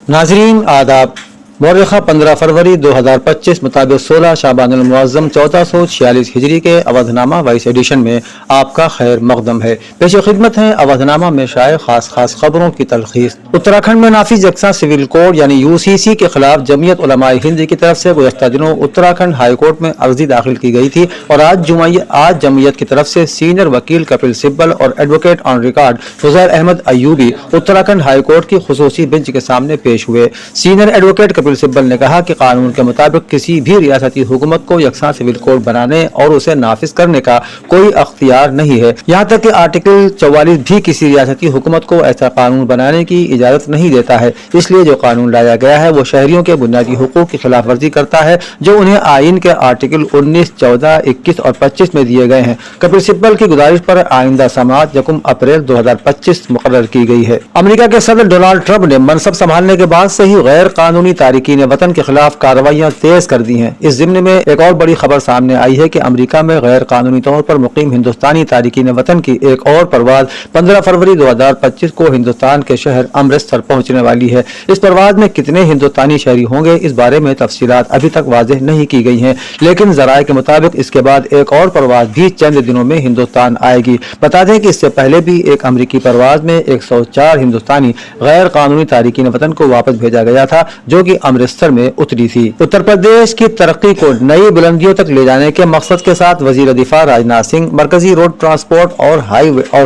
नाजरीन आदाब। मौरख़ा 15 फरवरी 2025 मुताबिक 16 शाबान अल मुअज़्ज़म 1446 हिजरी के अवधनामा वाइस एडिशन में आपका खैर मक़दम है। पेश खिदमत है अवधनामा में शाये खास खबरों की तलख़ीस। उत्तराखंड में नाफिज यकसा सिविल कोड यानी UCC के खिलाफ जमीयत उलमाए हिंद की तरफ से गुज़श्ता दिनों उत्तराखंड हाई कोर्ट में अर्जी दाखिल की गई थी और आज जमीयत की तरफ से सीनियर वकील कपिल सिब्बल और advocate on record Fuzail Ahmad Ayyubi Uttarakhand high court की खुसूसी बेंच के सामने पेश हुए। सीनियर एडवोकेट कपिल सिब्बल ने कहा कि कानून के मुताबिक किसी भी रियासती हुकूमत को यकसा सिविल कोड बनाने और उसे नाफिज करने का कोई अख्तियार नहीं है। यहाँ तक कि आर्टिकल 44 भी किसी रियासती हुकूमत को ऐसा कानून बनाने की इजाजत नहीं देता है। इसलिए जो कानून लाया गया है वो शहरियों के बुनियादी हुकूक की खिलाफ वर्जी करता है जो उन्हें आइन के आर्टिकल 19, 14, 21 और 25 में दिए गए हैं। कपिल सिब्बल की गुजारिश पर आइंदा समाअत 1 अप्रैल 2025 मुकर्रर की गई है। अमेरिका के सदर डोनाल्ड ट्रंप ने मनसब संभालने के बाद से ही गैर कानूनी तारिकीन वतन के खिलाफ कार्रवाइयां तेज कर दी हैं। इस ज़िम्न में एक और बड़ी खबर सामने आई है कि अमेरिका में गैर कानूनी तौर पर मुकीम हिंदुस्तानी तारिकीन वतन की एक और परवाज 15 फरवरी 2025 को हिंदुस्तान के शहर अमृतसर पहुंचने वाली है। इस परवाज में कितने हिंदुस्तानी शहरी होंगे इस बारे में तफसीलात अभी तक वाज़ेह नहीं की गई हैं, लेकिन ज़राए के मुताबिक इसके बाद एक और परवाज भी चंद दिनों में हिंदुस्तान आएगी। बता दें कि इससे पहले भी एक अमरीकी परवाज में 104 हिंदुस्तानी गैर कानूनी तारिकीन वतन को वापस भेजा गया था जो कि अमृतसर में उतरी थी। उत्तर प्रदेश की तरक्की को नई बुलंदियों तक ले जाने के मकसद के साथ वजीर दिफा राजनाथ सिंह, मरकजी रोड ट्रांसपोर्ट और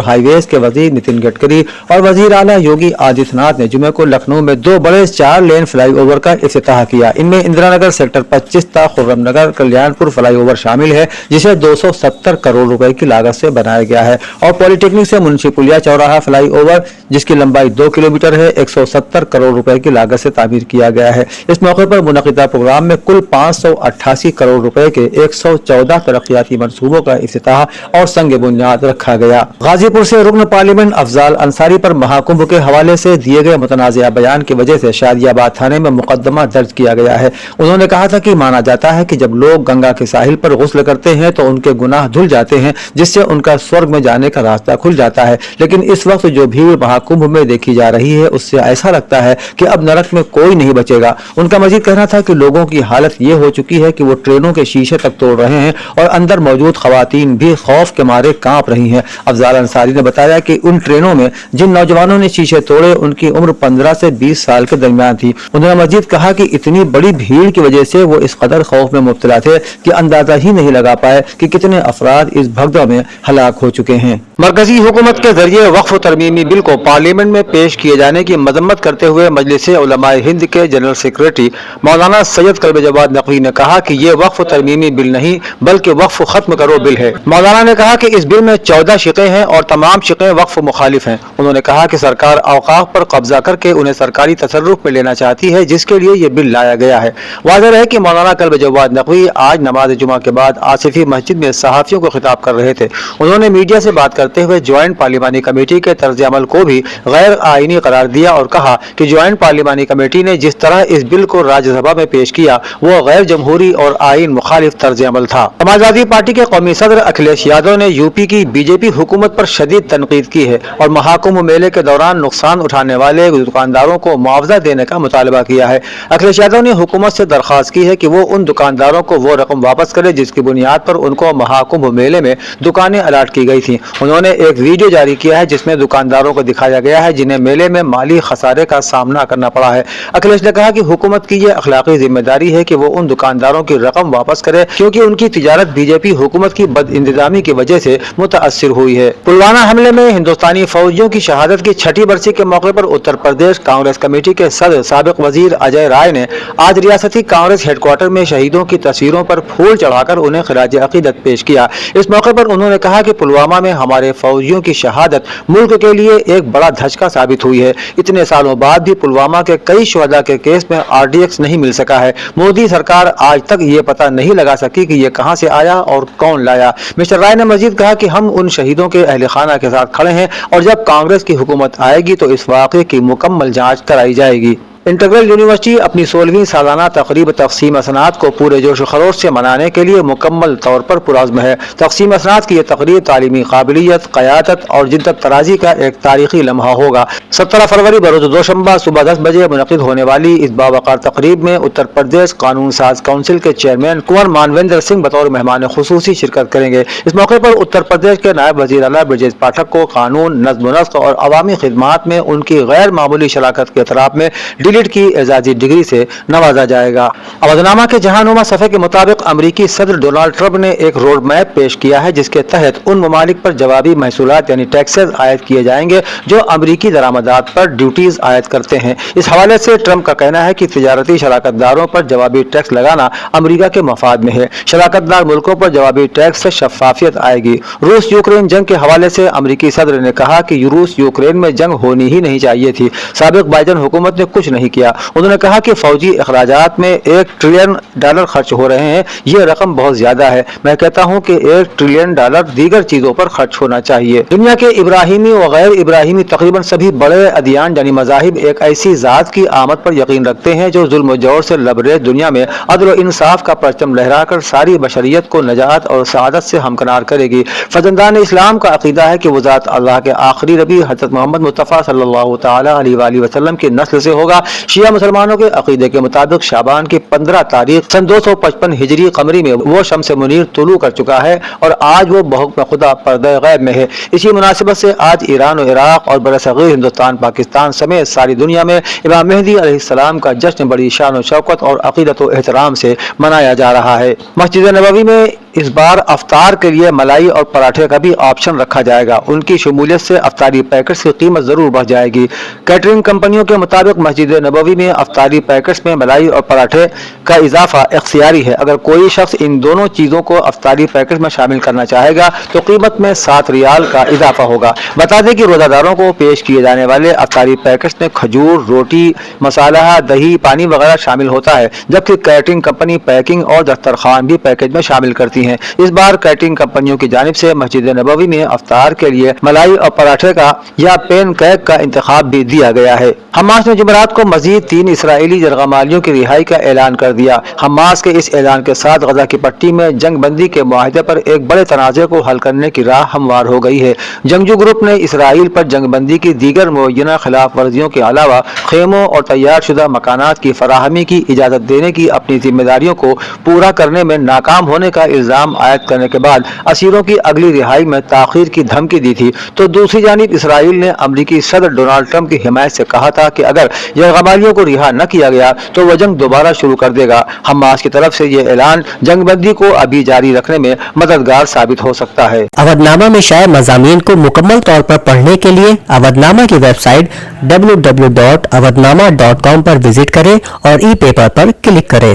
हाईवेज के वजीर नितिन गडकरी और वजीर आला योगी आदित्यनाथ ने जुमे को लखनऊ में 2 बड़े 4 लेन फ्लाईओवर का इफ्तिताह किया। इनमें इंदिरा नगर सेक्टर 25 तक खुर्रम नगर कल्याणपुर फ्लाईओवर शामिल है जिसे 270 करोड़ रुपए की लागत से बनाया गया है और पॉलिटेक्निक से मुंशी पुलिया चौराहा फ्लाईओवर जिसकी लंबाई 2 किलोमीटर है 170 करोड़ रुपए की लागत से तामीर किया गया है। इस मौके पर मुनक़िदा प्रोग्राम में कुल 588 करोड़ रुपए के 114 तरक्याती मंसूबों का इफ्तिताह और संग बुनियाद रखा गया। गाजीपुर से रुकन पार्लियामेंट अफजाल अंसारी पर महाकुंभ के हवाले से दिए गए मुतनाज़िया बयान की वजह से शादियाबाद थाने में मुकदमा दर्ज किया गया है। उन्होंने कहा था कि माना जाता है कि जब लोग गंगा के साहिल पर गुस्ल करते हैं तो उनके गुनाह धुल जाते हैं जिससे उनका स्वर्ग में जाने का रास्ता खुल जाता है, लेकिन इस वक्त जो भीड़ महाकुंभ में देखी जा रही है उससे ऐसा लगता है कि अब नरक में कोई नहीं बचेगा। उनका मजीद कहना था कि लोगों की हालत ये हो चुकी है कि वो ट्रेनों के शीशे तक तोड़ रहे हैं और अंदर मौजूद खवातीन भी खौफ के मारे कांप रही हैं। अफजाल अंसारी ने बताया कि उन ट्रेनों में जिन नौजवानों ने शीशे तोड़े उनकी उम्र 15 से 20 साल के दरमियान थी। उन्होंने मजीद कहा कि इतनी बड़ी भीड़ की वजह से वो इस कदर खौफ में मुब्तला थे कि अंदाजा ही नहीं लगा पाए कि कितने अफराद इस भगदड़ में हलाक हो चुके हैं। मरकजी हुकूमत के जरिए वक्फ तरमीमी बिल को पार्लियामेंट में पेश किए जाने की मजम्मत करते हुए मजलिस उलमाए हिंद के जनरल सेक्रेटरी मौलाना सैयद कल्ब जवाद नकवी ने कहा कि ये वक्फ तरमीमी बिल नहीं बल्कि वक्फ खत्म करो बिल है। मौलाना ने कहा कि इस बिल में 14 शिक़े हैं और तमाम शिक़े वक्फ मुखालिफ हैं। उन्होंने कहा कि सरकार औकाफ पर कब्जा करके उन्हें सरकारी तसर्रुफ में लेना चाहती है जिसके लिए ये बिल लाया गया है। वाज़ेह है कि मौलाना कल्ब जवाद नकवी आज नमाज जुमा के बाद आसिफी मस्जिद में सहाफ़ियों को खिताब कर रहे थे। उन्होंने मीडिया से बात करते हुए ज्वाइंट पार्लिमानी कमेटी के तर्ज अमल को भी गैर आईनी करार दिया और कहा कि ज्वाइंट पार्लिमानी कमेटी ने जिस तरह इस बिल को राज्यसभा में पेश किया वो गैर जमहूरी और आइन मुखालिफ तर्ज अमल था। समाजवादी पार्टी के कौमी सदर अखिलेश यादव ने यूपी की बीजेपी हुकूमत पर शदीद तनकीद की है और महाकुंभ मेले के दौरान नुकसान उठाने वाले दुकानदारों को मुआवजा देने का मुतालबा किया है। अखिलेश यादव ने हुकूमत से दरख्वास्त की है कि वो उन दुकानदारों को वो रकम वापस करे जिसकी बुनियाद पर उनको महाकुंभ मेले में दुकानें अलाट की गई थी। उन्होंने एक वीडियो जारी किया है जिसमें दुकानदारों को दिखाया गया है जिन्हें मेले में माली खसारे का सामना करना पड़ा है। अखिलेश ने कहा कि हुकूमत की यह अखलाकी जिम्मेदारी है कि वो उन दुकानदारों की रकम वापस करे क्योंकि उनकी तिजारत बीजेपी हुकूमत की बदइंतजामी की वजह से मुतासिर हुई है। पुलवामा हमले में हिंदुस्तानी फौजियों की शहादत की 6ठी बरसी के मौके पर उत्तर प्रदेश कांग्रेस कमेटी के सदर साबिक वजीर अजय राय ने आज रियासती कांग्रेस हेडक्वार्टर में शहीदों की तस्वीरों पर फूल चढ़ाकर उन्हें खिराज अकीदत पेश किया। इस मौके पर उन्होंने कहा कि पुलवामा में हमारे फौजियों की शहादत मुल्क के लिए एक बड़ा धचका साबित हुई है। इतने सालों बाद भी पुलवामा के कई शुहदा के केस में RDX नहीं मिल सका है। मोदी सरकार आज तक ये पता नहीं लगा सकी कि ये कहां से आया और कौन लाया। मिस्टर राय ने मजीद कहा कि हम उन शहीदों के अहले खाना के साथ खड़े हैं और जब कांग्रेस की हुकूमत आएगी तो इस वाक़े की मुकम्मल जांच कराई जाएगी। इंटीग्रल यूनिवर्सिटी अपनी 16वीं सालाना तकरीब तकसीम असनाद को पूरे जोश व खरोश से मनाने के लिए मुकम्मल तौर पर पुरज़्म है। तकसीम असनाद की यह तकरीब तालीमी काबिलियत, क़यादत और जिद्दत तराजी का एक तारीखी लम्हा होगा। 17 फरवरी बरोज़ दोशंबा सुबह 10 बजे मुनक़िद होने वाली इस बावक़ार तकरीब में उत्तर प्रदेश कानून साज काउंसिल के चेयरमैन कुंवर मानवेंद्र सिंह बतौर मेहमान खुसूसी शिरकत करेंगे। इस मौके पर उत्तर प्रदेश के नायब वज़ीर आला ब्रजेश पाठक को कानून, नज़्म व नस्क़ और अवामी खिदमात में उनकी गैर मामूली शराकत के एतराफ़ में डिलीट की एजाज़ी डिग्री से नवाजा जाएगा। अवधनामा के जहानुमा सफ़े के मुताबिक अमरीकी सदर डोनाल्ड ट्रंप ने एक रोड मैप पेश किया है जिसके तहत उन ममालिक पर जवाबी महसूलात यानी टैक्सेस आयद किए जाएंगे जो अमरीकी दरामदात पर ड्यूटीज आयद करते हैं। इस हवाले से ट्रंप का कहना है कि तिजारती शराकतदारों पर जवाबी टैक्स लगाना अमरीका के मफाद में है। शराकतदार मुल्कों पर जवाबी टैक्स से शफाफियत आएगी। रूस यूक्रेन जंग के हवाले से अमरीकी सदर ने कहा कि रूस यूक्रेन में जंग होनी ही नहीं चाहिए थी। साबिक बाइडेन हुकूमत ने कुछ नहीं किया। उन्होंने कहा कि फौजी अखराजात में $1 ट्रिलियन खर्च हो रहे हैं। ये रकम बहुत ज्यादा है। मैं कहता हूं कि $1 ट्रिलियन दीगर चीजों पर खर्च होना चाहिए। दुनिया के इब्राहिमी व गैर इब्राहिमी तकरीबन सभी बड़े अदियान यानी मज़ाहिब एक ऐसी जात की आमद पर यकीन रखते हैं जो जुल्म व जौर से लबरेज दुनिया में अदल व इंसाफ का परचम लहराकर सारी बशरियत को नजात और सआदत से हमकनार करेगी। फजंदान इस्लाम का अकीदा है कि वो ज़ात अल्लाह के आखिरी नबी हज़रत मोहम्मद मुस्तफ़ा सल्लल्लाहु तआला अलैहि वसल्लम की नस्ल से होगा। शिया मुसलमानों के अकीदे के मुताबिक शाबान की 15 तारीख सन 255 हिजरी कमरी में वो शम्स मुनीर तुलू कर चुका है और आज वो बहुक्म खुदा पर्दे गैब में है। इसी मुनासिबत से आज ईरान और इराक और बरसगीर हिंदुस्तान, पाकिस्तान समेत सारी दुनिया में इमाम मेहदी अलैहिस्सलाम का जश्न बड़ी शान व शौकत और अकीदत व एहतराम से मनाया जा रहा है। मस्जिद नबवी में इस बार अफ्तार के लिए मलाई और पराठे का भी ऑप्शन रखा जाएगा। उनकी शमूलियत से अफ्तारी पैकेट्स की कीमत जरूर बढ़ जाएगी। कैटरिंग कंपनियों के मुताबिक मस्जिद नबवी में अफ्तारी पैकेट्स में मलाई और पराठे का इजाफा इख्तियारी है। अगर कोई शख्स इन दोनों चीज़ों को अफ्तारी पैकेट में शामिल करना चाहेगा तो कीमत में 7 रियाल का इजाफा होगा। बता दें कि रोज़ादारों को पेश किए जाने वाले अफ्तारी पैकेट्स में खजूर, रोटी, मसाला, दही, पानी वगैरह शामिल होता है, जबकि कैटरिंग कंपनी पैकिंग और दस्तरखान भी पैकेज में शामिल करती हैं। इस बार कैटरिंग कंपनियों की जानिब से मस्जिद नबवी में अफ्तार के लिए मलाई और पराठे का या पेन केक का इंतखाब भी दिया गया है। हमास ने जुमेरात को मजीद 3 इसराइली जरगामालियों की रिहाई का ऐलान कर दिया। हमास के इस ऐलान के साथ गजा की पट्टी में जंग बंदी के मुआहदे पर एक बड़े तनाज़े को हल करने की राह हमवार हो गई है। जंगजू ग्रुप ने इसराइल पर जंग बंदी की दीगर मुअय्यना खिलाफ वर्जियों के अलावा खेमों और तैयार शुदा मकानात की फराहमी की इजाज़त देने की अपनी जिम्मेदारियों को पूरा करने में नाकाम होने का इल्ज़ाम आयद करने के बाद असीरों की अगली रिहाई में ताख़ीर की धमकी दी थी। तो दूसरी जानिब इसराइल ने अमरीकी सदर डोनाल्ड ट्रंप की हिमायत से कहा था कि अगर जरगामालियों को रिहा न किया गया तो वह जंग दोबारा शुरू कर देगा। हमास की तरफ से यह ऐलान जंग बंदी को अभी जारी रखने में मददगार साबित हो सकता है। अवधनामा में शाया मज़ामीन को मुकम्मल तौर पर पढ़ने के लिए अवधनामा की वेबसाइट www.awadhnama.com पर विजिट करें और ई पेपर पर क्लिक करें।